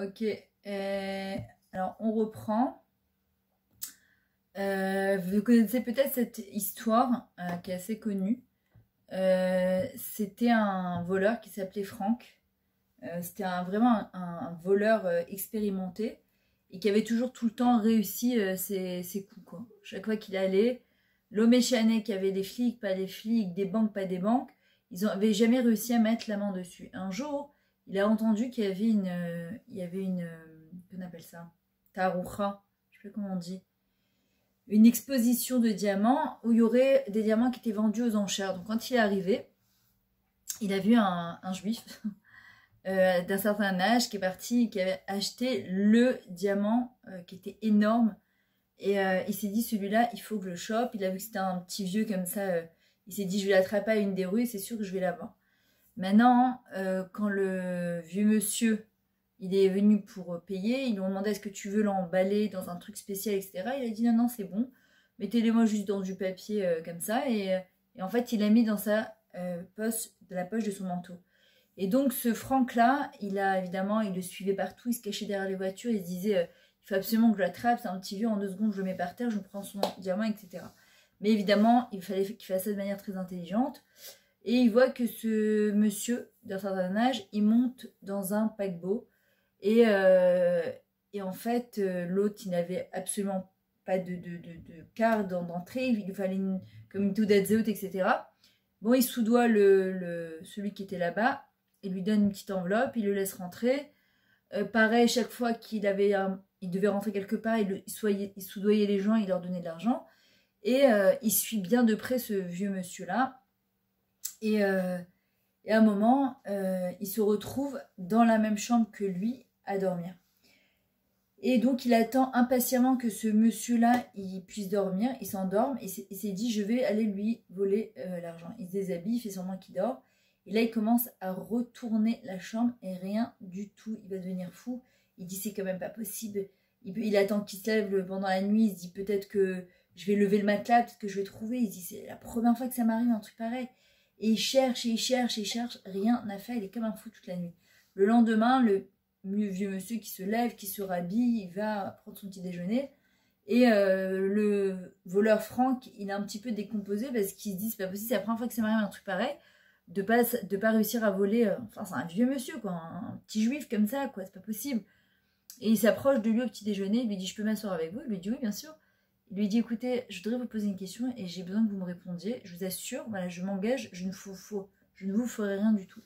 Ok. Alors, on reprend. Vous connaissez peut-être cette histoire qui est assez connue. C'était un voleur qui s'appelait Franck. C'était vraiment un voleur expérimenté et qui avait toujours tout le temps réussi ses coups, quoi. Chaque fois qu'il allait, l'homme échané qui avait des flics, pas des flics, des banques, pas des banques, ils n'avaient jamais réussi à mettre la main dessus. Un jour, il a entendu qu'il y avait qu'on appelle ça, taroucha, je sais pas comment on dit, une exposition de diamants où il y aurait des diamants qui étaient vendus aux enchères. Donc quand il est arrivé, il a vu un juif d'un certain âge qui est parti, qui avait acheté le diamant qui était énorme. Et il s'est dit, celui-là, il faut que je le chope. Il a vu que c'était un petit vieux comme ça. Il s'est dit, je vais l'attraper à une des rues, c'est sûr que je vais l'avoir. Maintenant, quand le vieux monsieur, il est venu pour payer, ils lui ont demandé, est-ce que tu veux l'emballer dans un truc spécial, etc. Il a dit, non, non, c'est bon. Mettez-les-moi juste dans du papier comme ça. Et en fait, il l'a mis dans sa la poche de son manteau. Et donc ce Franck-là, il le suivait partout, il se cachait derrière les voitures, il se disait il faut absolument que je l'attrape, c'est un petit vieux, en 2 secondes je le mets par terre, je prends son diamant, etc. Mais évidemment, il fallait qu'il fasse ça de manière très intelligente. Et il voit que ce monsieur, d'un certain âge, il monte dans un paquebot. Et en fait, l'autre, il n'avait absolument pas de carte d'entrée, il lui fallait comme une Toudat-Zéot, etc. Bon, il soudoie celui qui était là-bas. Il lui donne une petite enveloppe, il le laisse rentrer. Pareil, chaque fois il devait rentrer quelque part, il soudoyait les gens, il leur donnait de l'argent. Et il suit bien de près ce vieux monsieur-là. Et à un moment, il se retrouve dans la même chambre que lui à dormir. Et donc, il attend impatiemment que ce monsieur-là il puisse dormir. Il s'endorme et il s'est dit, je vais aller lui voler l'argent. Il se déshabille, il fait semblant qu'il dort. Et là, il commence à retourner la chambre et rien du tout. Il va devenir fou. Il dit, c'est quand même pas possible. Il attend qu'il se lève pendant la nuit. Il se dit, peut-être que je vais lever le matelas, peut-être que je vais trouver. Il se dit, c'est la première fois que ça m'arrive, un truc pareil. Et il cherche, et il cherche, et il cherche. Rien n'a fait. Il est comme un fou toute la nuit. Le lendemain, le vieux monsieur qui se lève, qui se rhabille, il va prendre son petit déjeuner. Et le voleur Franck, il est un petit peu décomposé parce qu'il se dit, c'est pas possible, c'est la première fois que ça m'arrive un truc pareil. De pas réussir à voler, enfin c'est un vieux monsieur quoi, un petit juif comme ça quoi, c'est pas possible. Et il s'approche de lui au petit déjeuner, il lui dit je peux m'asseoir avec vous, il lui dit oui bien sûr. Il lui dit écoutez, je voudrais vous poser une question et j'ai besoin que vous me répondiez, je vous assure, voilà je m'engage, je ne vous ferai rien du tout.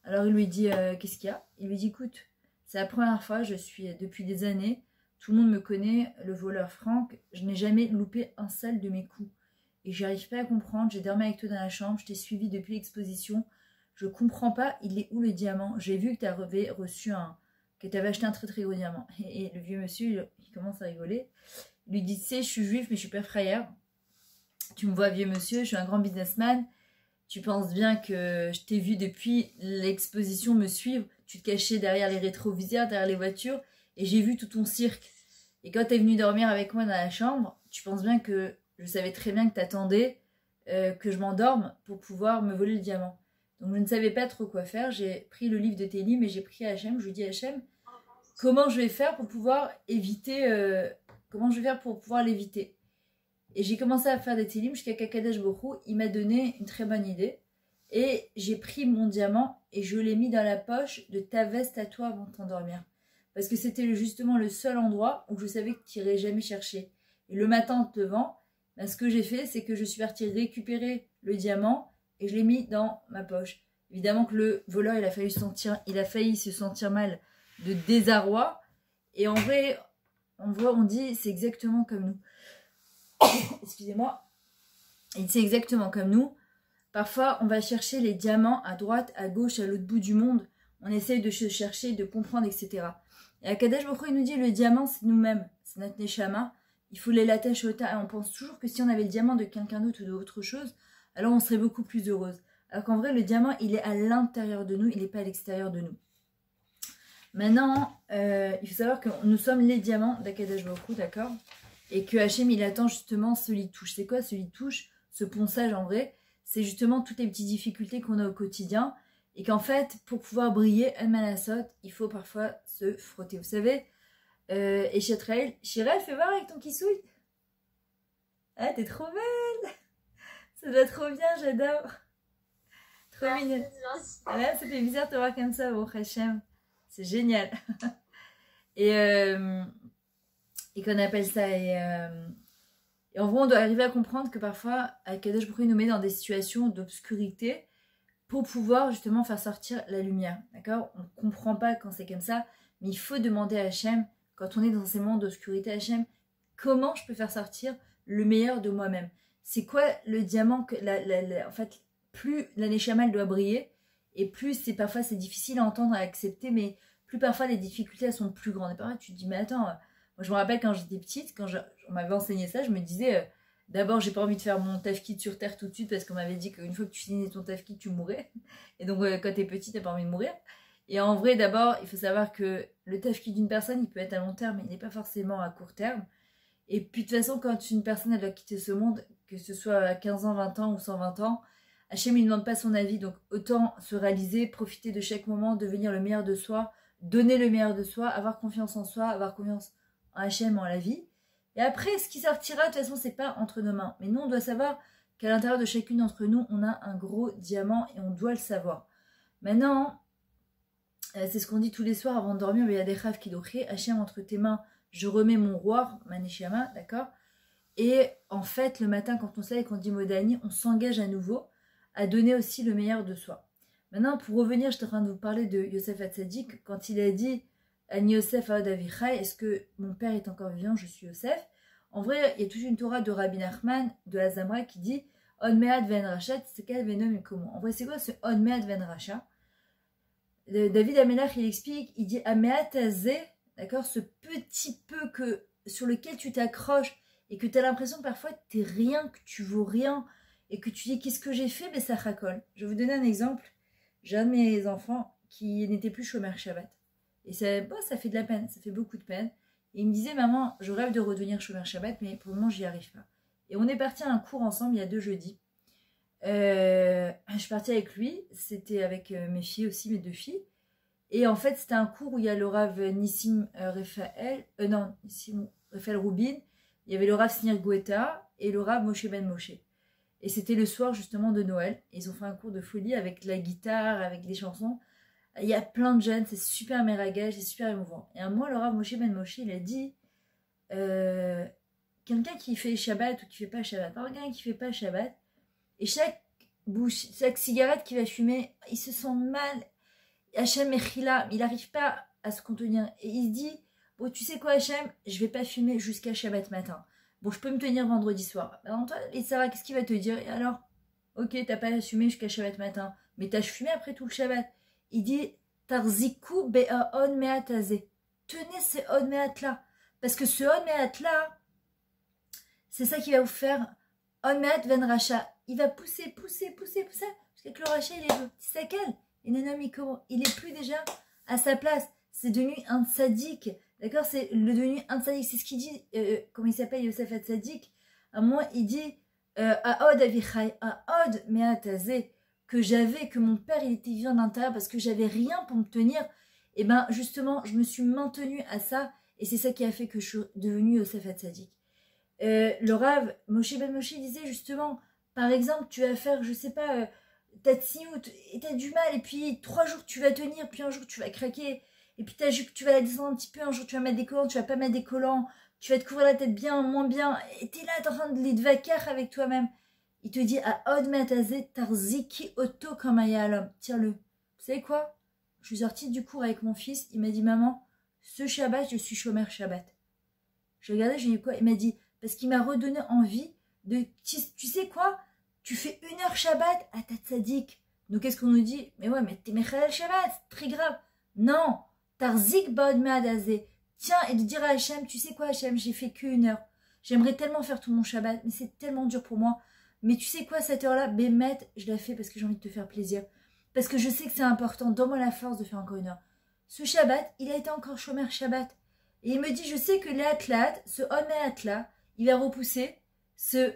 Alors il lui dit qu'est-ce qu'il y a? Il lui dit écoute, c'est la première fois, je suis depuis des années, tout le monde me connaît, le voleur Franck, je n'ai jamais loupé un seul de mes coups. Et j'arrive pas à comprendre, j'ai dormi avec toi dans la chambre, je t'ai suivi depuis l'exposition, je comprends pas, il est où le diamant? J'ai vu que tu avais que tu avais acheté un très très gros diamant. Et le vieux monsieur, il commence à rigoler. Il lui dit, tu sais, je suis juif mais je suis pas frayeur. Tu me vois vieux monsieur, je suis un grand businessman. Tu penses bien que je t'ai vu depuis l'exposition me suivre. Tu te cachais derrière les rétroviseurs, derrière les voitures. Et j'ai vu tout ton cirque. Et quand tu es venu dormir avec moi dans la chambre, tu penses bien que je savais très bien que tu attendais que je m'endorme pour pouvoir me voler le diamant. Donc je ne savais pas trop quoi faire. J'ai pris le livre de Télim et j'ai pris Hachem. Je lui dis Hachem, comment je vais faire pour pouvoir éviter l'éviter. Et j'ai commencé à faire des Télim jusqu'à Kakadesh Borou. Il m'a donné une très bonne idée. Et j'ai pris mon diamant et je l'ai mis dans la poche de ta veste à toi avant de t'endormir. Parce que c'était justement le seul endroit où je savais que tu n'irais jamais chercher. Et le matin en te levant, ben, ce que j'ai fait, c'est que je suis partie récupérer le diamant et je l'ai mis dans ma poche. Évidemment que le voleur, il a failli se sentir mal de désarroi. Et en vrai, on dit, c'est exactement comme nous. Excusez-moi. C'est exactement comme nous. Parfois, on va chercher les diamants à droite, à gauche, à l'autre bout du monde. On essaye de se chercher, de comprendre, etc. Et à Kadesh Baruch Hu, il nous dit, le diamant, c'est nous-mêmes. C'est notre neshama. Il faut les l'attacher au tas. Et on pense toujours que si on avait le diamant de quelqu'un d'autre ou d'autre chose, alors on serait beaucoup plus heureuse. Alors qu'en vrai, le diamant, il est à l'intérieur de nous, il n'est pas à l'extérieur de nous. Maintenant, il faut savoir que nous sommes les diamants d'Akadosh Baruch Hu, d'accord? Et que Hachem, il attend justement ce lit-touche. C'est quoi ce lit-touche? Ce ponçage en vrai? C'est justement toutes les petites difficultés qu'on a au quotidien. Et qu'en fait, pour pouvoir briller, El Manasot, il faut parfois se frotter. Vous savez, et Chetrael, Chirel, fais voir avec ton kissouille. Ah, t'es trop belle. Ça doit être trop bien, j'adore. Trop mignon. Ah, ça fait bizarre de te voir comme ça, bon Hachem. C'est génial. Et qu'on appelle ça. Et en vrai, on doit arriver à comprendre que parfois, Akadosh Baruch Hu nous met dans des situations d'obscurité pour pouvoir justement faire sortir la lumière. D'accord? On ne comprend pas quand c'est comme ça, mais il faut demander à Hachem, quand on est dans ces moments d'obscurité, Hachem, comment je peux faire sortir le meilleur de moi-même? C'est quoi le diamant que en fait, plus la neshama elle doit briller, et plus parfois c'est difficile à entendre, à accepter, mais plus parfois les difficultés elles sont plus grandes. Et parfois tu te dis, mais attends, moi je me rappelle quand j'étais petite, quand on m'avait enseigné ça, je me disais, d'abord j'ai pas envie de faire mon tafkid sur terre tout de suite, parce qu'on m'avait dit qu'une fois que tu finis ton tafkid, tu mourrais. Et donc quand t'es petite, t'as pas envie de mourir. Et en vrai, d'abord, il faut savoir que le tafkid d'une personne, il peut être à long terme, mais il n'est pas forcément à court terme. Et puis de toute façon, quand une personne elle doit quitter ce monde, que ce soit à 15 ans, 20 ans ou 120 ans, Hachem ne demande pas son avis, donc autant se réaliser, profiter de chaque moment, devenir le meilleur de soi, donner le meilleur de soi, avoir confiance en soi, avoir confiance en Hachem, en la vie. Et après, ce qui sortira, de toute façon, c'est pas entre nos mains. Mais nous, on doit savoir qu'à l'intérieur de chacune d'entre nous, on a un gros diamant et on doit le savoir. Maintenant, c'est ce qu'on dit tous les soirs avant de dormir, mais il y a des rêves qui doivent Hachem, entre tes mains, je remets mon roi, Maneshama, d'accord? Et en fait, le matin, quand on se lève et qu'on dit Modani, on s'engage à nouveau à donner aussi le meilleur de soi. Maintenant, pour revenir, je suis en train de vous parler de Yosef Hatzadik, quand il a dit Ani Yosef Aod Avichai, est-ce que mon père est encore vivant, je suis Yosef? En vrai, il y a toute une Torah de Rabbi Nachman, de Azamra, qui dit On Mead Ven Rachat, c'est quel venom et comment? En vrai, c'est quoi ce On Mead Ven Racha? David Amelach, il explique, il dit Ameat Azé, d'accord, ce petit peu sur lequel tu t'accroches et que tu as l'impression que parfois tu n'es rien, que tu vaux rien et que tu dis qu'est-ce que j'ai fait, mais ça racole. Je vais vous donner un exemple. J'ai un de mes enfants qui n'était plus chômeur Shabbat. Et ça fait de la peine, ça fait beaucoup de peine. Et il me disait, maman, je rêve de redevenir chômeur Shabbat, mais pour le moment, j'y arrive pas. Et on est parti à un cours ensemble il y a 2 jeudis. Je suis partie avec lui, c'était avec mes filles aussi, mes 2 filles. Et en fait, c'était un cours où il y a le Rav Nissim Raphaël, Nissim Raphaël Rubin, il y avait le Rav Snir Goueta et le Rav Moshe Ben Moshe. Et c'était le soir justement de Noël. Et ils ont fait un cours de folie avec la guitare, avec des chansons. Il y a plein de jeunes, c'est super méragage, c'est super émouvant. Et un mois, le Rav Moshe Ben Moshe, il a dit quelqu'un qui fait Shabbat ou qui fait pas Shabbat, par quelqu'un qui fait pas Shabbat, et chaque cigarette qu'il va fumer, il se sent mal. Hachem Echila, il n'arrive pas à se contenir. Et il se dit, bon, tu sais quoi Hachem, je vais pas fumer jusqu'à Shabbat matin. Bon, je peux me tenir vendredi soir. Alors toi, et Sarah, qu'est-ce qu'il va te dire? Et alors, ok, t'as pas fumé jusqu'à Shabbat matin, mais t'as fumé après tout le Shabbat. Il dit, Tarziku be'aon me'ataze. Tenez ces on me'at là. Parce que ce on me'at là, c'est ça qui va vous faire on me'at ven racha. Il va pousser, jusqu'à que le racha, il est bleu. C'est laquelle? Il est plus déjà à sa place. C'est devenu un tzaddik. D'accord? C'est devenu un tzaddik. C'est ce qu'il dit. Comment il s'appelle, Yosef Hatzadik? À un moment, il dit Aod Avichai, Aod Me'atazé, que j'avais, que mon père, il était vivant d'intérieur parce que j'avais rien pour me tenir. Et ben justement, je me suis maintenue à ça. Et c'est ça qui a fait que je suis devenue Yosef Hatzadik. Le Rav Moshe Ben Moshe disait justement, par exemple, tu vas faire, je sais pas, t'as tsniout et t'as du mal, et puis 3 jours tu vas tenir, puis un jour tu vas craquer, et puis ta jupe tu vas la descendre un petit peu, un jour tu vas mettre des collants, tu vas pas mettre des collants, tu vas te couvrir la tête bien, moins bien, et t'es là en train de les vacar avec toi-même. Il te dit à Od Matazé Tarziki Otto Kamayalom, tiens-le. Vous savez quoi? Je suis sortie du cours avec mon fils, il m'a dit maman, ce Shabbat je suis chômeur Shabbat. Je regardais, je lui ai dit quoi? Il m'a dit parce qu'il m'a redonné envie de, tu sais quoi? Tu fais 1 heure Shabbat à ta tzaddik. Donc qu'est-ce qu'on nous dit? Mais ouais, mais t'es Mechalel Shabbat, c'est très grave. Non, Tarzik Baod Me'adazé. Tiens, et de dire à Hachem, tu sais quoi Hachem, j'ai fait que 1 heure. J'aimerais tellement faire tout mon Shabbat, mais c'est tellement dur pour moi. Mais tu sais quoi, cette heure-là, Bémet, je la fais parce que j'ai envie de te faire plaisir. Parce que je sais que c'est important, donne-moi la force de faire encore 1 heure. Ce Shabbat, il a été encore chômeur Shabbat. Et il me dit, je sais que les athlètes, ce Omeat-là, il va repousser ce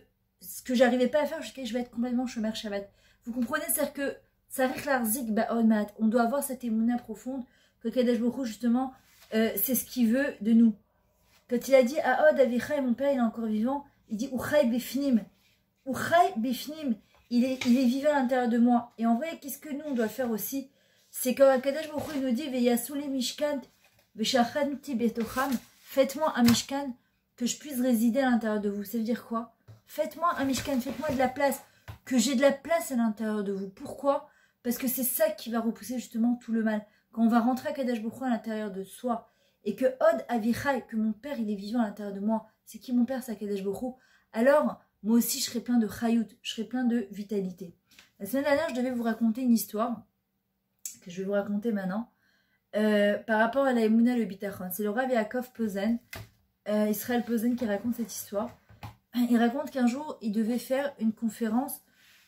que j'arrivais pas à faire jusqu'à ce que je vais être complètement chômeur Shabbat. Vous comprenez? C'est-à-dire que On doit avoir cette émouna profonde que Kadesh Baruch Hu, justement, c'est ce qu'il veut de nous. Quand il a dit Aod Avichai, mon père il est encore vivant, il dit Uchai Bifnim. Uchai Bifnim, il est vivant à l'intérieur de moi. Et en vrai, qu'est-ce que nous on doit faire aussi? C'est quand Kadesh Baruch Hu nous dit Veyasuli Mishkan, Veshachanti Betocham, faites-moi un Mishkan que je puisse résider à l'intérieur de vous. Ça veut dire quoi? Faites-moi un Mishkan, faites-moi de la place, que j'ai de la place à l'intérieur de vous. Pourquoi? Parce que c'est ça qui va repousser justement tout le mal. Quand on va rentrer à Kadesh Baruch Hu à l'intérieur de soi, et que Od Avichai, que mon père il est vivant à l'intérieur de moi, c'est qui mon père, c'est Kadesh Baruch Hu, alors moi aussi je serai plein de chayout, je serai plein de vitalité. La semaine dernière, je devais vous raconter une histoire, que je vais vous raconter maintenant, par rapport à la Emouna le Bitachon. C'est le Rav Yaakov Posen, Israël Posen, qui raconte cette histoire. Il raconte qu'un jour, il devait faire une conférence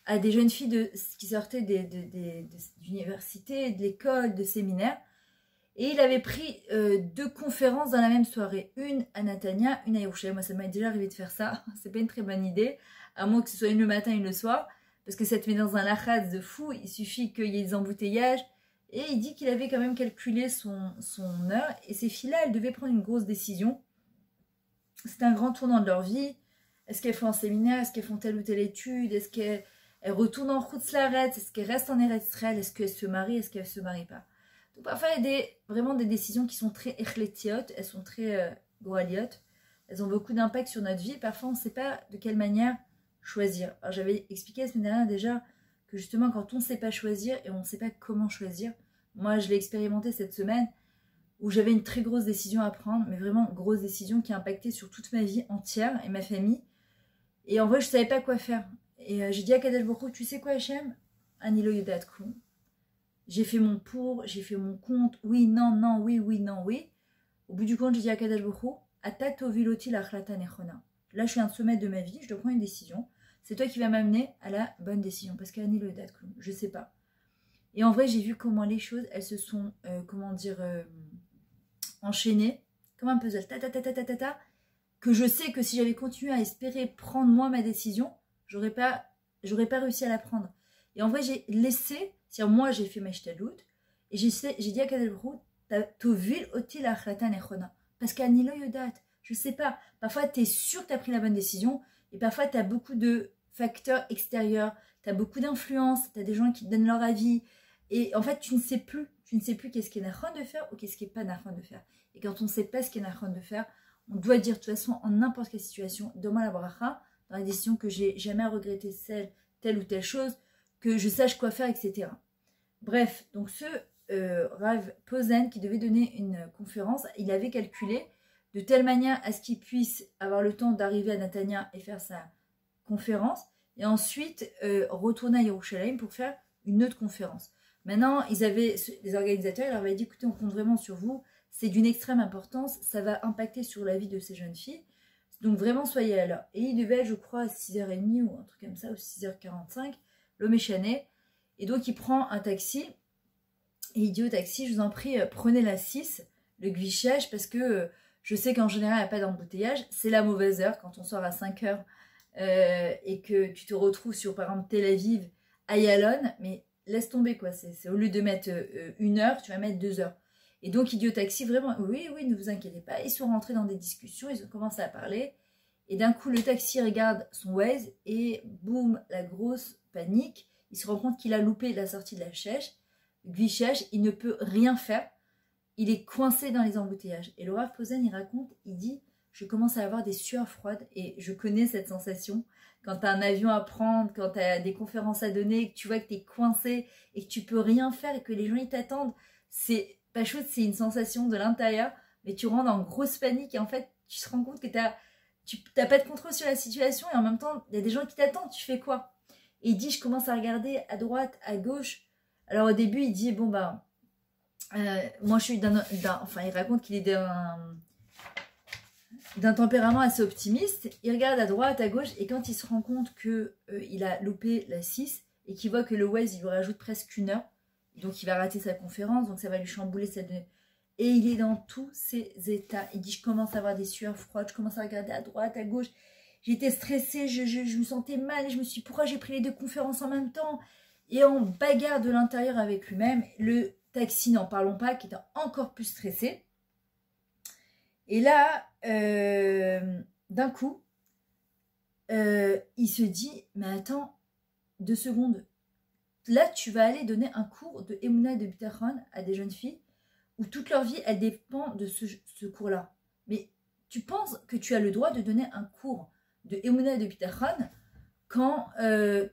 à des jeunes filles qui sortaient d'université, de l'école, de séminaires. Et il avait pris 2 conférences dans la même soirée. Une à Natania, une à Yerushalayim. Moi, ça m'est déjà arrivé de faire ça. C'est pas une très bonne idée. À moins que ce soit une le matin, une le soir. Parce que ça te met dans un lachatz de fou. Il suffit qu'il y ait des embouteillages. Et il dit qu'il avait quand même calculé son heure. Et ces filles-là, elles devaient prendre une grosse décision. C'était un grand tournant de leur vie. Est-ce qu'elles font un séminaire? Est-ce qu'elles font telle ou telle étude? Est-ce qu'elles retournent en Chutz Laaretz? Est-ce qu'elles restent en Eretz Israël? Est-ce qu'elles se marient? Est-ce qu'elles ne se marient pas? Donc parfois, il y a vraiment des décisions qui sont très echletiot, elles sont très goaliot. Elles ont beaucoup d'impact sur notre vie. Parfois, on ne sait pas de quelle manière choisir. Alors j'avais expliqué la semaine dernière déjà que justement, quand on ne sait pas choisir et on ne sait pas comment choisir, moi je l'ai expérimenté cette semaine, où j'avais une très grosse décision à prendre, mais vraiment une grosse décision qui a impacté sur toute ma vie entière et ma famille. Et en vrai, je ne savais pas quoi faire. Et j'ai dit à Kadesh Baruch Hu, tu sais quoi, Hachem? Anilo Yodatku. J'ai fait mon pour, j'ai fait mon compte, oui, non, non, oui, oui, non, oui. Au bout du compte, j'ai dit à Kadesh Baruch Hu, Ata toviloti l'achlata nechona. Là, je suis à un sommet de ma vie, je dois prendre une décision. C'est toi qui vas m'amener à la bonne décision. Parce qu'Anilo Yodatku, je ne sais pas. Et en vrai, j'ai vu comment les choses, elles se sont, enchaînées, comme un puzzle, que je sais que si j'avais continué à espérer prendre moi ma décision, j'aurais pas réussi à la prendre. Et en vrai, j'ai laissé, c'est-à-dire moi j'ai fait ma shtalout, et j'ai dit à Kadesh Baruch Hu, tovil oti l'achlata nechona. Parce qu'anilo yodat, je sais pas, parfois tu es sûr que tu as pris la bonne décision, et parfois tu as beaucoup de facteurs extérieurs, tu as beaucoup d'influence, tu as des gens qui te donnent leur avis, et en fait tu ne sais plus qu'est-ce qui est nachon de faire ou qu'est-ce qui n'est pas nachon de faire. Et quand on ne sait pas ce qui est nachon de faire, on doit dire de toute façon en n'importe quelle situation, donne-moi la bracha, dans la décision que j'ai jamais regretté telle ou telle chose, que je sache quoi faire, etc. Bref, donc ce Rav Posen qui devait donner une conférence, il avait calculé de telle manière à ce qu'il puisse avoir le temps d'arriver à Natania et faire sa conférence, et ensuite retourner à Yerushalayim pour faire une autre conférence. Maintenant, les organisateurs, ils leur avaient dit, écoutez, on compte vraiment sur vous, c'est d'une extrême importance, ça va impacter sur la vie de ces jeunes filles, donc vraiment soyez là. Et il devait, je crois, à 6h30 ou un truc comme ça, ou 6h45, l'homme est chané, et donc il prend un taxi, et il dit au taxi, je vous en prie, prenez la 6, le guichage, parce que je sais qu'en général, il n'y a pas d'embouteillage, c'est la mauvaise heure, quand on sort à 5h, et que tu te retrouves sur, par exemple, Tel Aviv, à Yalon, mais laisse tomber, quoi, c'est au lieu de mettre 1 heure, tu vas mettre 2 heures. Et donc il dit au taxi, vraiment, oui, ne vous inquiétez pas, ils sont rentrés dans des discussions, ils ont commencé à parler, et d'un coup, le taxi regarde son Waze, et boum, la grosse panique, il se rend compte qu'il a loupé la sortie de la Chèche, Guichèche, il ne peut rien faire, il est coincé dans les embouteillages. Et le Rav Posen, il raconte, il dit, je commence à avoir des sueurs froides, et je connais cette sensation, quand tu as un avion à prendre, quand tu as des conférences à donner, que tu vois que tu es coincé, et que tu peux rien faire, et que les gens, ils t'attendent, c'est pas chaud, c'est une sensation de l'intérieur, mais tu rentres en grosse panique, et en fait, tu te rends compte que tu n'as pas de contrôle sur la situation, et en même temps, il y a des gens qui t'attendent, tu fais quoi? Et il dit, je commence à regarder à droite, à gauche. Alors au début, il dit, bon bah, moi je suis enfin il raconte qu'il est d'un tempérament assez optimiste. Il regarde à droite, à gauche, et quand il se rend compte qu'il a loupé la 6, et qu'il voit que le Waze, il lui rajoute presque 1 heure, donc il va rater sa conférence, donc ça va lui chambouler cette... Et il est dans tous ses états. Il dit, je commence à avoir des sueurs froides, je commence à regarder à droite, à gauche. J'étais stressée, je me sentais mal, et je me suis dit, pourquoi j'ai pris les 2 conférences en même temps? et en bagarre de l'intérieur avec lui-même. Le taxi, n'en parlons pas, qui était encore plus stressé. Et là, d'un coup, il se dit, mais attends, 2 secondes. Là, tu vas aller donner un cours de Emouna et de Bitachon à des jeunes filles où toute leur vie, elle dépend de ce cours-là. Mais tu penses que tu as le droit de donner un cours de Emouna et de Bitachon quand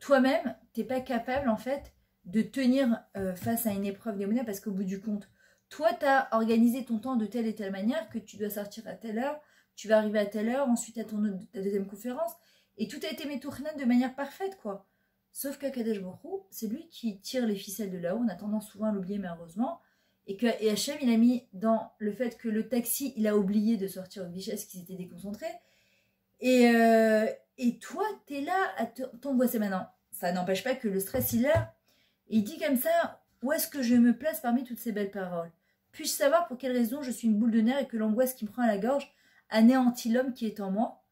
toi-même, tu n'es pas capable, en fait, de tenir face à une épreuve d'Emouna, parce qu'au bout du compte, toi, tu as organisé ton temps de telle et telle manière que tu dois sortir à telle heure, tu vas arriver à telle heure, ensuite à ta deuxième conférence, et tout a été métourné de manière parfaite, quoi. Sauf qu'Akadosh Baruch Hu, c'est lui qui tire les ficelles de là-haut, on a tendance souvent à l'oublier malheureusement, et Hachem, il a mis dans le fait que le taxi, il a oublié de sortir au Bichesse qui s'était déconcentré, et toi, t'es là à t'angoisser maintenant. Ça n'empêche pas que le stress, il est là. Et il dit comme ça, où est-ce que je me place parmi toutes ces belles paroles? Puis-je savoir pour quelle raison je suis une boule de nerfs et que l'angoisse qui me prend à la gorge anéantit l'homme qui est en moi?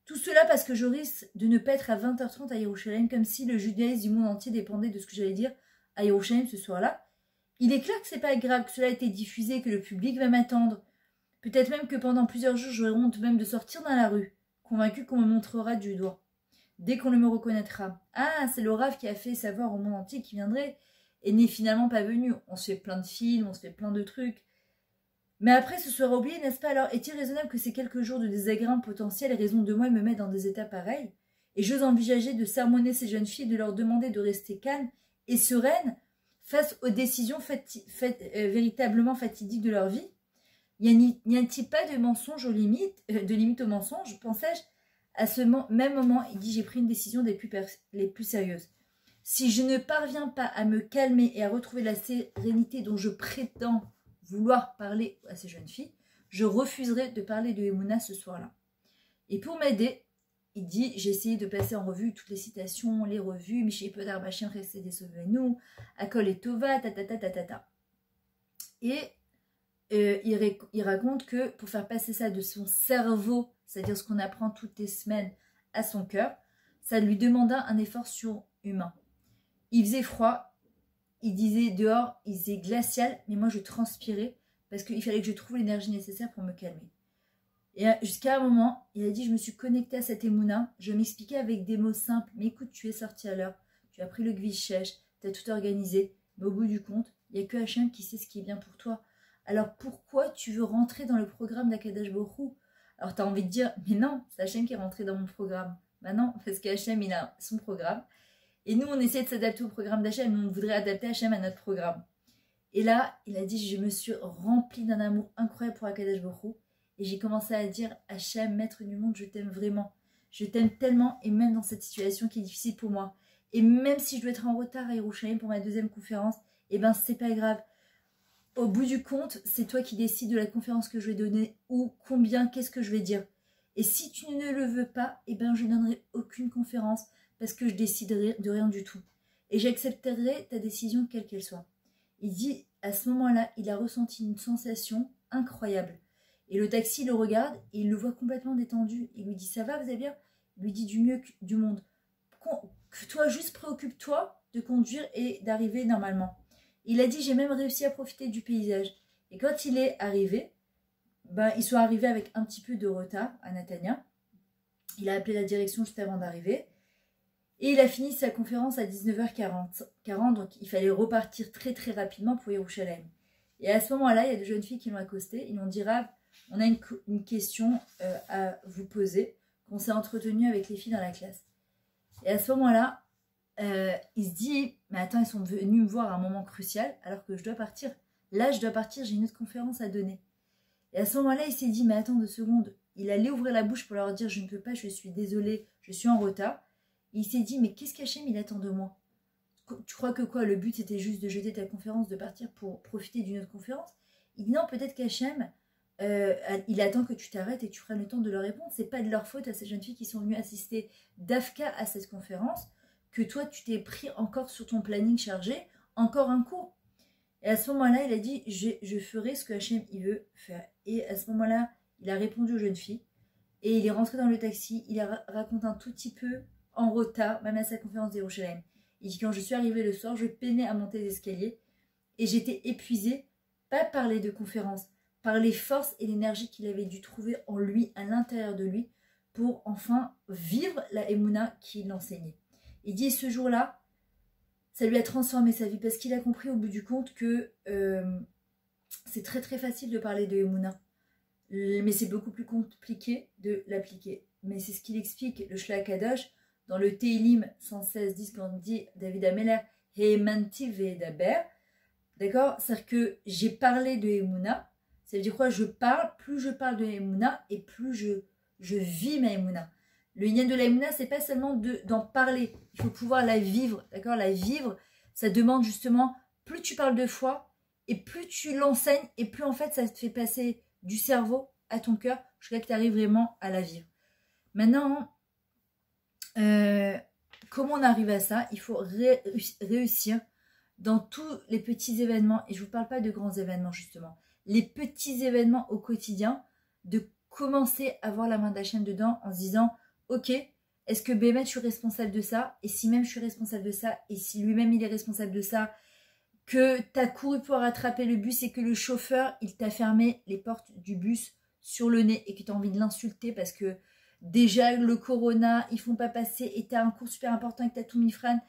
Tout cela parce que je risque de ne pas être à 20h30 à Yerushalayim, comme si le judaïsme du monde entier dépendait de ce que j'allais dire à Yerushalayim ce soir-là. Il est clair que c'est pas grave, que cela a été diffusé, que le public va m'attendre. Peut-être même que pendant plusieurs jours, j'aurai honte même de sortir dans la rue, convaincu qu'on me montrera du doigt. Dès qu'on me reconnaîtra. Ah, c'est le Rav qui a fait savoir au monde entier qu'il viendrait et n'est finalement pas venu. On se fait plein de films, on se fait plein de trucs. Mais après, ce sera oublié, n'est-ce pas? Alors, est-il raisonnable que ces quelques jours de désagrément potentiel aient raison de moi et me mettent dans des états pareils? Et j'ose envisager de sermonner ces jeunes filles et de leur demander de rester calmes et sereines face aux décisions véritablement fatidiques de leur vie? N'y a-t-il pas de mensonge aux limites, de limite au mensonge, pensais-je? À ce même moment, il dit, j'ai pris une décision les plus sérieuses. Si je ne parviens pas à me calmer et à retrouver la sérénité dont je prétends vouloir parler à ces jeunes filles, je refuserai de parler de Emouna ce soir-là. Et pour m'aider, il dit, j'ai essayé de passer en revue toutes les citations, les revues, Michel Podar, Bachien, Resté des Sauvenou, Akol et Tova, ta. Et il raconte que pour faire passer ça de son cerveau, c'est-à-dire ce qu'on apprend toutes les semaines, à son cœur, ça lui demanda un effort surhumain. Il faisait froid, il disait dehors, il faisait glacial, mais moi je transpirais parce qu'il fallait que je trouve l'énergie nécessaire pour me calmer. Et jusqu'à un moment, il a dit, je me suis connectée à cette émouna, je m'expliquais avec des mots simples, mais écoute, tu es sorti à l'heure, tu as pris le gvichèche, tu as tout organisé, mais au bout du compte, il n'y a que Hachem qui sait ce qui est bien pour toi. Alors pourquoi tu veux rentrer dans le programme d'Akadosh Baruch Hu? Alors tu as envie de dire, mais non, c'est Hachem qui est rentré dans mon programme. Ben non, parce qu'Hachem, il a son programme. Et nous, on essaie de s'adapter au programme d'Hachem, mais on voudrait adapter Hachem à notre programme. Et là, il a dit, je me suis remplie d'un amour incroyable pour Akadosh Baruch Hu. Et j'ai commencé à dire, Hachem, maître du monde, je t'aime vraiment. Je t'aime tellement, et même dans cette situation qui est difficile pour moi. Et même si je dois être en retard à Yerushalayim pour ma deuxième conférence, eh ben c'est pas grave. Au bout du compte, c'est toi qui décides de la conférence que je vais donner, ou combien, qu'est-ce que je vais dire. Et si tu ne le veux pas, eh ben je ne donnerai aucune conférence, parce que je déciderai de rien du tout. Et j'accepterai ta décision quelle qu'elle soit. Il dit, à ce moment-là, il a ressenti une sensation incroyable. Et le taxi le regarde, et il le voit complètement détendu. Il lui dit, ça va, vous allez bien? Il lui dit, du mieux du monde. Que toi, juste préoccupe-toi de conduire et d'arriver normalement. Il a dit, j'ai même réussi à profiter du paysage. Et quand il est arrivé, ben, ils sont arrivés avec un petit peu de retard à Natania. Il a appelé la direction juste avant d'arriver. Et il a fini sa conférence à 19h40. Donc il fallait repartir très très rapidement pour Yerushalayim. Et à ce moment-là, il y a deux jeunes filles qui l'ont accosté. Ils lui ont dit, Rav, on a une question à vous poser, qu'on s'est entretenu avec les filles dans la classe. Et à ce moment-là, il se dit, mais attends, ils sont venus me voir à un moment crucial alors que je dois partir. Là, je dois partir, j'ai une autre conférence à donner. Et à ce moment-là, il s'est dit, mais attends 2 secondes. Il allait ouvrir la bouche pour leur dire, je ne peux pas, je suis désolée, je suis en retard. Et il s'est dit, mais qu'est-ce qu'Hachem, il attend de moi? Tu crois que quoi, le but c'était juste de jeter ta conférence, de partir pour profiter d'une autre conférence? Il dit non, peut-être qu'Hachem, il attend que tu t'arrêtes et tu prennes le temps de leur répondre. C'est pas de leur faute à ces jeunes filles qui sont venues assister d'Afka à cette conférence, que toi tu t'es pris encore sur ton planning chargé, encore un cours. Et à ce moment-là, il a dit, je ferai ce que Hachem il veut faire. Et à ce moment-là, il a répondu aux jeunes filles, et il est rentré dans le taxi, il a raconté un tout petit peu en retard, même à sa conférence d'Yerushalayim. Il dit quand je suis arrivée le soir, je peinais à monter les escaliers et j'étais épuisée, pas par les deux conférences, par les forces et l'énergie qu'il avait dû trouver en lui, à l'intérieur de lui, pour enfin vivre la Emouna qu'il enseignait. Il dit ce jour-là, ça lui a transformé sa vie parce qu'il a compris au bout du compte que c'est très très facile de parler de Emouna, mais c'est beaucoup plus compliqué de l'appliquer. Mais c'est ce qu'il explique, le Shlach Kadosh, dans le Teilim 116-10, quand on dit David Ameler, Heemanti ve'edaber, d'accord? C'est-à-dire que j'ai parlé de Emouna, ça veut dire quoi? Plus je parle de Emouna, et plus je vis ma Emouna. Le yin de la Emouna, c'est pas seulement d'en parler, il faut pouvoir la vivre, d'accord? La vivre, ça demande justement, plus tu parles de foi, et plus tu l'enseignes, et plus en fait ça te fait passer du cerveau à ton cœur, jusqu'à que tu arrives vraiment à la vivre. Maintenant, comment on arrive à ça? Il faut réussir dans tous les petits événements, et je ne vous parle pas de grands événements justement, les petits événements au quotidien, de commencer à voir la main d'Hachem dedans en se disant, ok, est-ce que Bémet je suis responsable de ça? Et si même je suis responsable de ça, et si lui-même il est responsable de ça, que tu as couru pour rattraper le bus et que le chauffeur, il t'a fermé les portes du bus sur le nez et que tu as envie de l'insulter parce que déjà le corona, ils font pas passer et tu as un cours super important et que tu as tout mis frein.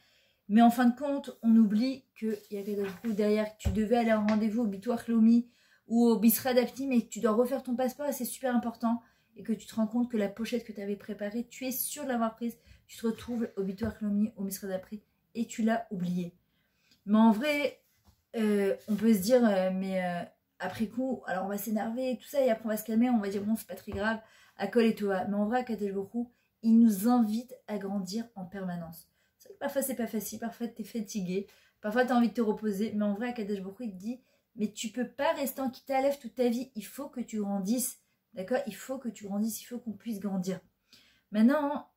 Mais en fin de compte, on oublie qu'il y a quelque chose derrière, que tu devais aller à un rendez-vous au Bitoir Lomi ou au Bisra Dapti, mais que tu dois refaire ton passeport et c'est super important. Et que tu te rends compte que la pochette que tu avais préparée, tu es sûr de l'avoir prise. Tu te retrouves au Bitoir Lomi, au Bisra Dapti et tu l'as oublié. Mais en vrai, on peut se dire, après coup, alors on va s'énerver et tout ça, et après on va se calmer, on va dire bon, c'est pas très grave, à Kol et Tova. Mais en vrai, à Kadesh Baruch Hu, il nous invite à grandir en permanence. C'est vrai que parfois c'est pas facile, parfois t'es fatigué, parfois t'as envie de te reposer, mais en vrai, à Kadesh Baruch Hu, il te dit, mais tu peux pas rester en Kitalev toute ta vie, il faut que tu grandisses, d'accord? Il faut que tu grandisses, il faut qu'on puisse grandir. Maintenant,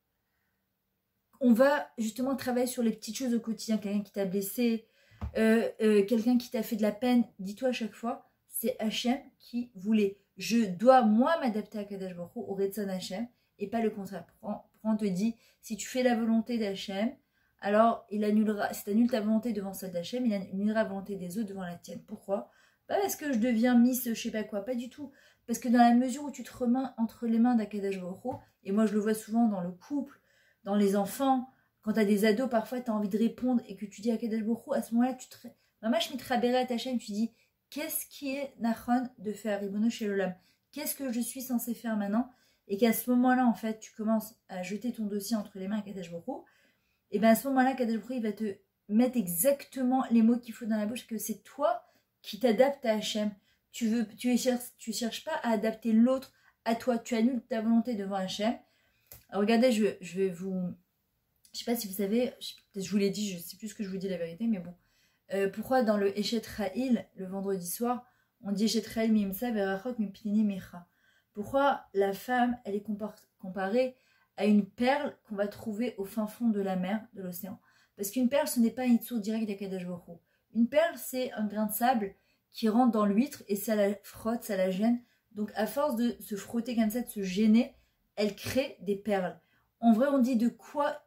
on va justement travailler sur les petites choses au quotidien, quelqu'un qui t'a blessé, quelqu'un qui t'a fait de la peine, dis-toi à chaque fois, c'est Hachem qui voulait. Je dois, moi, m'adapter à Kadosh Baruch Hu, au Retzon Hachem, et pas le contraire. Prends, te dit, si tu fais la volonté d'Hachem, alors il annulera, si tu annules ta volonté devant celle d'Hachem, il annulera la volonté des autres devant la tienne. Pourquoi? Pas parce que je deviens Miss, je sais pas quoi, pas du tout. Parce que dans la mesure où tu te remets entre les mains d'Akadosh Baruch Hu, et moi je le vois souvent dans le couple, dans les enfants, quand tu as des ados, parfois tu as envie de répondre et que tu dis à Kadosh Baruch Hu, à ce moment-là, tu te... Maman, je m'y rabéré à ta chaîne, tu dis, qu'est-ce qui est Nachon de faire Ribono chez l'Olam? Qu'est-ce que je suis censé faire maintenant? Et qu'à ce moment-là, en fait, tu commences à jeter ton dossier entre les mains à Kadosh Baruch Hu, et bien à ce moment-là, Kadosh Baruch Hu, il va te mettre exactement les mots qu'il faut dans la bouche, que c'est toi qui t'adaptes à Hachem. Tu cherches pas à adapter l'autre à toi, tu annules ta volonté devant Hachem. Alors regardez, je vais vous... Je sais pas si vous savez, peut-être je vous l'ai dit, je sais plus ce que je vous dis la vérité, mais bon. Pourquoi dans le Eshet Ra'il, le vendredi soir, on dit Eshet Ra'il mimsa verachok mipinini mecha? Pourquoi la femme, elle est comparée à une perle qu'on va trouver au fin fond de la mer, de l'océan? Parce qu'une perle, ce n'est pas une source directe d'Akadosh Baruch Hu. Une perle, c'est un grain de sable qui rentre dans l'huître et ça la frotte, ça la gêne. Donc à force de se frotter comme ça, de se gêner, elle crée des perles. En vrai, on dit de quoi,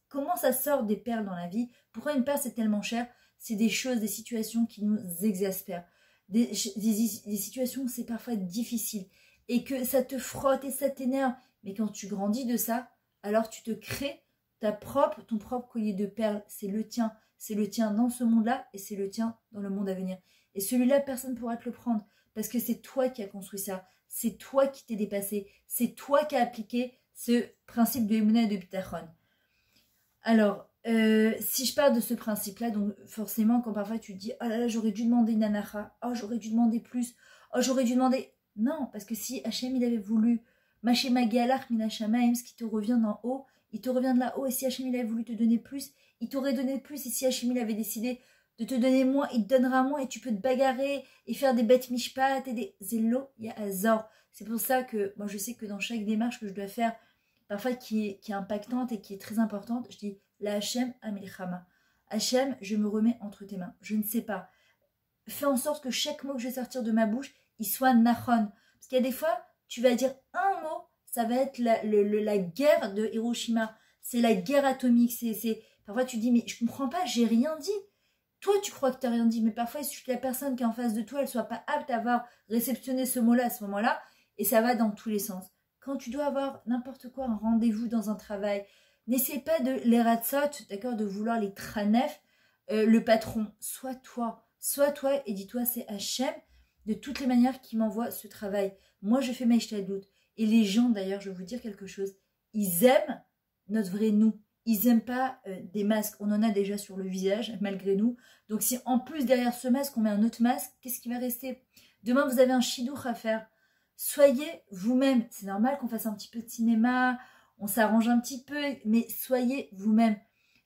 comment ça sort des perles dans la vie? Pourquoi une perle c'est tellement cher? C'est des choses, des situations qui nous exaspèrent. Des situations où c'est parfois difficile et que ça te frotte et ça t'énerve. Mais quand tu grandis de ça, alors tu te crées ton propre collier de perles. C'est le tien. C'est le tien dans ce monde-là et c'est le tien dans le monde à venir. Et celui-là, personne ne pourra te le prendre parce que c'est toi qui as construit ça. C'est toi qui t'es dépassé. C'est toi qui as appliqué ce principe de Emouna et de Bitachon. Alors, si je parle de ce principe-là, donc forcément, quand parfois tu te dis « Oh là là, j'aurais dû demander une anacha. Oh, j'aurais dû demander plus. Oh, j'aurais dû demander... » Non, parce que si Hachem, il avait voulu « Maché Magialach Minashamaim », ce qui te revient d'en haut, il te revient de là-haut. Et si Hachem, il avait voulu te donner plus, il t'aurait donné plus. Et si Hachem, il avait décidé de te donner moins, il te donnera moins. Et tu peux te bagarrer et faire des bêtes mishpat et des zélo, il y a azor. C'est pour ça que moi, je sais que dans chaque démarche que je dois faire, parfois qui est impactante et qui est très importante, je dis la Hachem Amilchama. Hachem, je me remets entre tes mains. Je ne sais pas. Fais en sorte que chaque mot que je vais sortir de ma bouche, il soit nachon. Parce qu'il y a des fois, tu vas dire un mot, ça va être la guerre de Hiroshima. C'est la guerre atomique. Parfois, tu dis, mais je comprends pas, j'ai rien dit. Toi, tu crois que tu n'as rien dit, mais parfois, il suffit que la personne qui est en face de toi, elle soit pas apte à avoir réceptionné ce mot-là à ce moment-là, et ça va dans tous les sens. Quand tu dois avoir n'importe quoi, un rendez-vous dans un travail, n'essaie pas de les ratsot, d'accord, de vouloir les tranef, le patron, sois toi et dis-toi, c'est Hachem, de toutes les manières qui m'envoie ce travail. Moi, je fais ma doute. Et les gens, d'ailleurs, je vais vous dire quelque chose, ils aiment notre vrai nous. Ils n'aiment pas des masques. On en a déjà sur le visage, malgré nous. Donc, si en plus, derrière ce masque, on met un autre masque, qu'est-ce qui va rester? Demain, vous avez un chidour à faire. Soyez vous-même. C'est normal qu'on fasse un petit peu de cinéma, on s'arrange un petit peu, mais soyez vous-même.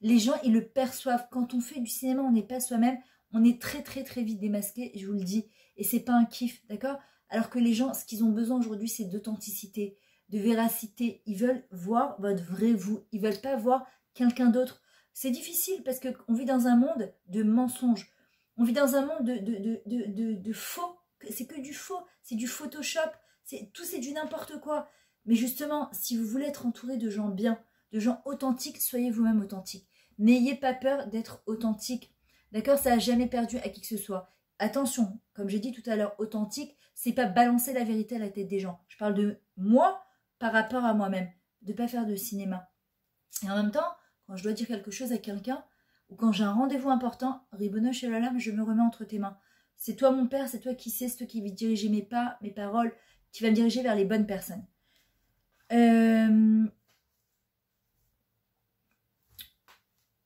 Les gens, ils le perçoivent. Quand on fait du cinéma, on n'est pas soi-même. On est très, très, très vite démasqué, je vous le dis. Et c'est pas un kiff, d'accord? Alors que les gens, ce qu'ils ont besoin aujourd'hui, c'est d'authenticité, de véracité. Ils veulent voir votre vrai vous. Ils veulent pas voir quelqu'un d'autre. C'est difficile parce qu'on vit dans un monde de mensonges. On vit dans un monde de faux. C'est que du faux. C'est du Photoshop. Tout c'est du n'importe quoi. Mais justement, si vous voulez être entouré de gens bien, de gens authentiques, soyez vous-même authentique. N'ayez pas peur d'être authentique. D'accord? Ça n'a jamais perdu à qui que ce soit. Attention, comme j'ai dit tout à l'heure, authentique, c'est pas balancer la vérité à la tête des gens. Je parle de moi par rapport à moi-même, de ne pas faire de cinéma. Et en même temps, quand je dois dire quelque chose à quelqu'un, ou quand j'ai un rendez-vous important, Ribono Shelalam, je me remets entre tes mains. C'est toi mon père, c'est toi qui sais, c'est toi qui vas diriger mes pas, mes paroles, qui va me diriger vers les bonnes personnes.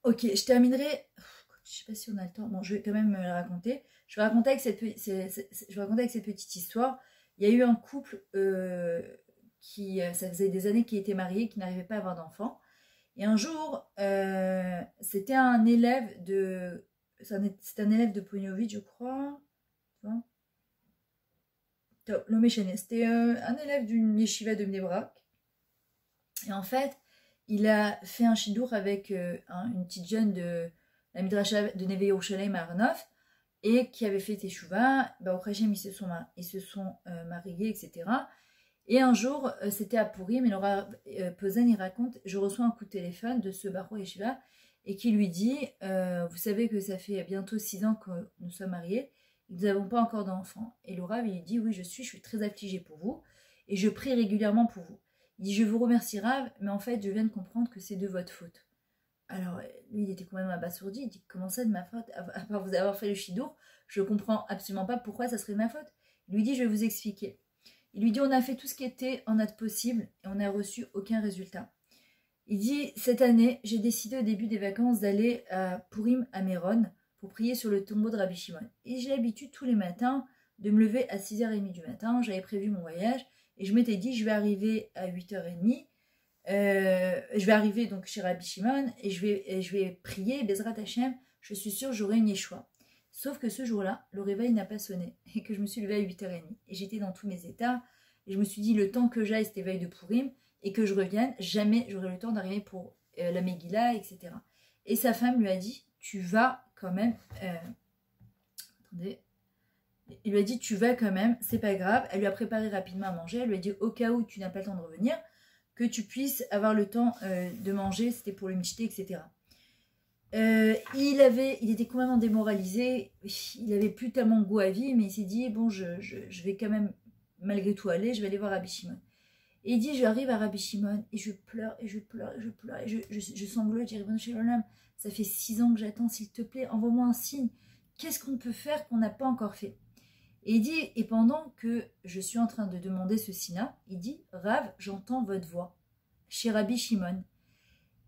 Ok, je terminerai. Je sais pas si on a le temps. Bon, je vais quand même me la raconter. Je vais raconter avec cette petite histoire. Il y a eu un couple qui, ça faisait des années qu'ils étaient mariés, qui n'arrivaient pas à avoir d'enfants. Et un jour, c'était un élève de... C'est un élève de Pognovitch, je crois. C'était un élève d'une yeshiva de Bnei-Brak. Et en fait, il a fait un shidour avec une petite jeune de la Midrasha de Neve Yerushalayim à Arnof, et qui avait fait Teshuvah. Au Hachem, ils se sont mariés, etc. Et un jour, c'était à Purim, et Laura Posen, il raconte, je reçois un coup de téléphone de ce Baro Yeshiva, et qui lui dit, vous savez que ça fait bientôt 6 ans que nous sommes mariés, nous n'avons pas encore d'enfants. Et Laura lui dit, oui, je suis très affligée pour vous, et je prie régulièrement pour vous. Il dit, je vous remercie Rav, mais en fait, je viens de comprendre que c'est de votre faute. Alors, lui, il était quand même abasourdi. Il dit, comment ça de ma faute? À part vous avoir fait le chidour, je comprends absolument pas pourquoi ça serait de ma faute. Il lui dit, je vais vous expliquer. Il lui dit, on a fait tout ce qui était en notre possible et on n'a reçu aucun résultat. Il dit, cette année, j'ai décidé au début des vacances d'aller à Purim à Méron pour prier sur le tombeau de Rabbi Shimon. Et j'ai l'habitude tous les matins de me lever à 6h30 du matin. J'avais prévu mon voyage et je m'étais dit, je vais arriver à 8h30. Je vais arriver donc chez Rabbi Shimon et je vais prier, Bezrat Hashem, je suis sûre j'aurai une Yeshua. Sauf que ce jour-là, le réveil n'a pas sonné et que je me suis levée à 8h30. Et j'étais dans tous mes états et je me suis dit, le temps que j'aille cette éveil de Purim et que je revienne, jamais j'aurai le temps d'arriver pour la Megillah, etc. Et sa femme lui a dit, tu vas quand même... attendez... Il lui a dit, tu vas quand même, c'est pas grave. Elle lui a préparé rapidement à manger. Elle lui a dit, au cas où tu n'as pas le temps de revenir, que tu puisses avoir le temps de manger, c'était pour le michté, etc. Il était complètement démoralisé, il avait plus tellement goût à vie, mais il s'est dit, bon, je vais quand même, malgré tout aller, je vais aller voir Rabbi Shimon. Et il dit, j'arrive à Rabbi Shimon, et je pleure, et je pleure, et je pleure, et je sanglote, je dis, bon, Shalom, ça fait 6 ans que j'attends, s'il te plaît, envoie-moi un signe, qu'est-ce qu'on peut faire qu'on n'a pas encore fait? Et il dit, et pendant que je suis en train de demander ce signe-là, il dit, Rav, j'entends votre voix chez Rabbi Shimon.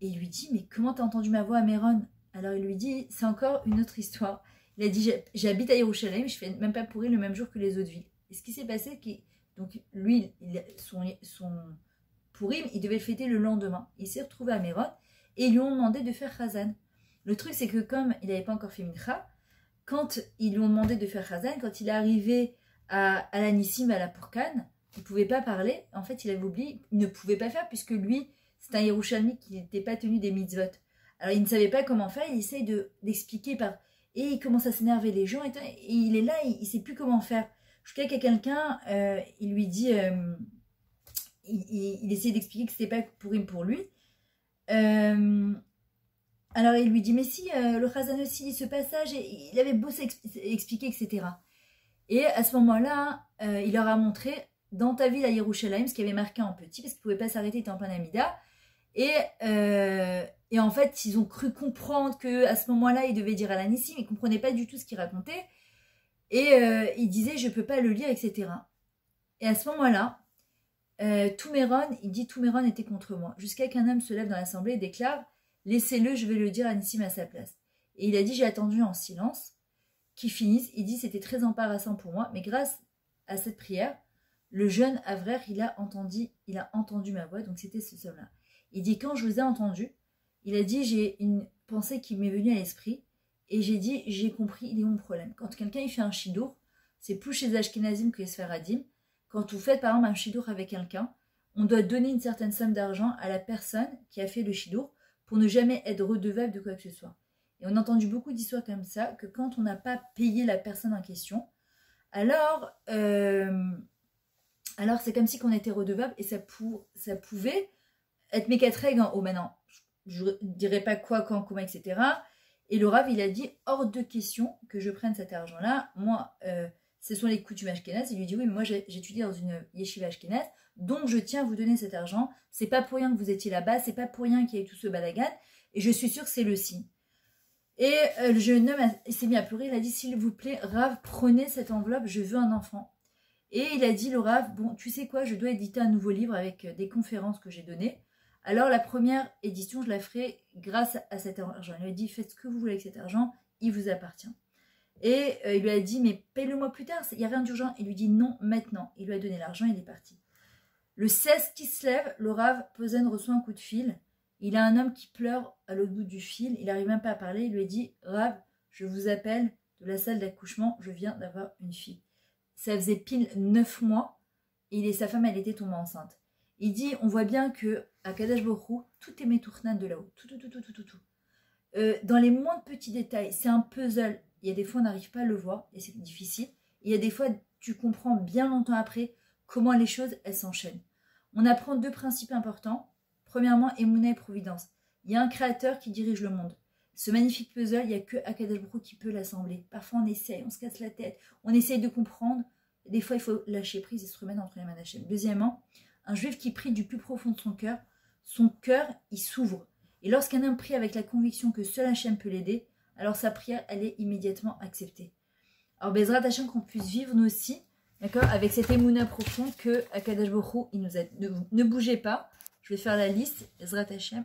Et il lui dit, mais comment t'as entendu ma voix à Méron? Alors il lui dit, c'est encore une autre histoire. Il a dit, j'habite à Yerushalayim, je fais même pas pourrir le même jour que les autres villes. Et ce qui s'est passé, donc lui, son Purim, il devait le fêter le lendemain. Il s'est retrouvé à Méron et ils lui ont demandé de faire Chazan. Le truc, c'est que comme il n'avait pas encore fait Mincha, quand ils lui ont demandé de faire Chazan, quand il est arrivé à la Nissim, à la Pourkan, il ne pouvait pas parler. En fait, il avait oublié, il ne pouvait pas faire puisque lui, c'est un Yerushalmi qui n'était pas tenu des mitzvot. Alors, il ne savait pas comment faire, il essaye d'expliquer et il commence à s'énerver les gens, et il est là, il ne sait plus comment faire. Jusqu'à qu'il y a quelqu'un, il lui dit, il essaie d'expliquer que ce n'était pas pour lui. Alors il lui dit, mais si, le Chazan aussi lit ce passage, et il avait beau s'expliquer, etc. Et à ce moment-là, il leur a montré, dans ta ville à Yerushalayim, ce qui avait marqué en petit, parce qu'il ne pouvait pas s'arrêter, il était en plein Amida. Et en fait, ils ont cru comprendre qu'à ce moment-là, il devait dire à l'Anissim, mais ils ne comprenaient pas du tout ce qu'il racontait. Et il disait, je ne peux pas le lire, etc. Et à ce moment-là, Touméron était contre moi. Jusqu'à qu'un homme se lève dans l'assemblée et déclare, laissez-le, je vais le dire à Nissim à sa place. Et il a dit, j'ai attendu en silence qu'il finisse. Il dit, c'était très embarrassant pour moi, mais grâce à cette prière, le jeune Avrer, il a entendu ma voix, donc c'était ce homme-là. Il dit, quand je vous ai entendu, il a dit, j'ai une pensée qui m'est venue à l'esprit, et j'ai dit, j'ai compris, il est mon problème. Quand quelqu'un il fait un shidour, c'est plus chez Ashkenazim que Sfaradim. Quand vous faites par exemple un shidour avec quelqu'un, on doit donner une certaine somme d'argent à la personne qui a fait le shidour pour ne jamais être redevable de quoi que ce soit. Et on a entendu beaucoup d'histoires comme ça, que quand on n'a pas payé la personne en question, alors c'est comme si on était redevable et ça pouvait être mes 4 règles en haut. Maintenant, je ne dirais pas quoi, quand, comment, etc. Et le Rav, il a dit, hors de question que je prenne cet argent-là. Moi, ce sont les coutumes ashkénazes. Il lui dit, oui, mais moi, j'étudie dans une yeshiva ashkénaze, donc je tiens à vous donner cet argent. C'est pas pour rien que vous étiez là-bas, c'est pas pour rien qu'il y ait tout ce balagan, et je suis sûre que c'est le signe. Et le jeune homme s'est mis à pleurer, il a dit, s'il vous plaît, Rav, prenez cette enveloppe, je veux un enfant. Et il a dit, le Rav, bon, tu sais quoi, je dois éditer un nouveau livre avec des conférences que j'ai données. Alors la première édition, je la ferai grâce à cet argent. Il lui a dit, faites ce que vous voulez avec cet argent, il vous appartient. Et il lui a dit, mais paye-le-moi plus tard, il n'y a rien d'urgent. Il lui dit, non, maintenant. Il lui a donné l'argent, il est parti. Le 16 qui se lève, le Rav Posen reçoit un coup de fil. Il a un homme qui pleure à l'autre bout du fil. Il n'arrive même pas à parler. Il lui a dit, Rav, je vous appelle de la salle d'accouchement, je viens d'avoir une fille. Ça faisait pile 9 mois et sa femme, elle était tombée enceinte. Il dit, on voit bien que à Kadesh Borou, tout est métournan de là-haut. Tout. Dans les moindres petits détails, c'est un puzzle. Il y a des fois, on n'arrive pas à le voir et c'est difficile. Il y a des fois, tu comprends bien longtemps après comment les choses, elles s'enchaînent. On apprend 2 principes importants. Premièrement, Emouna et Providence. Il y a un créateur qui dirige le monde. Ce magnifique puzzle, il n'y a que Akadosh Baruch Hu qui peut l'assembler. Parfois, on essaye, on se casse la tête, on essaye de comprendre. Des fois, il faut lâcher prise et se remettre entre les mains d'Hachem. Deuxièmement, un juif qui prie du plus profond de son cœur, il s'ouvre. Et lorsqu'un homme prie avec la conviction que seul Hachem peut l'aider, alors sa prière, elle est immédiatement acceptée. Alors, Bezrat Hachem, qu'on puisse vivre nous aussi, d'accord, avec cette émouna profonde que Akadosh Baruch Hu, il nous aide. Ne bougez pas, je vais faire la liste, Bezrat Hachem.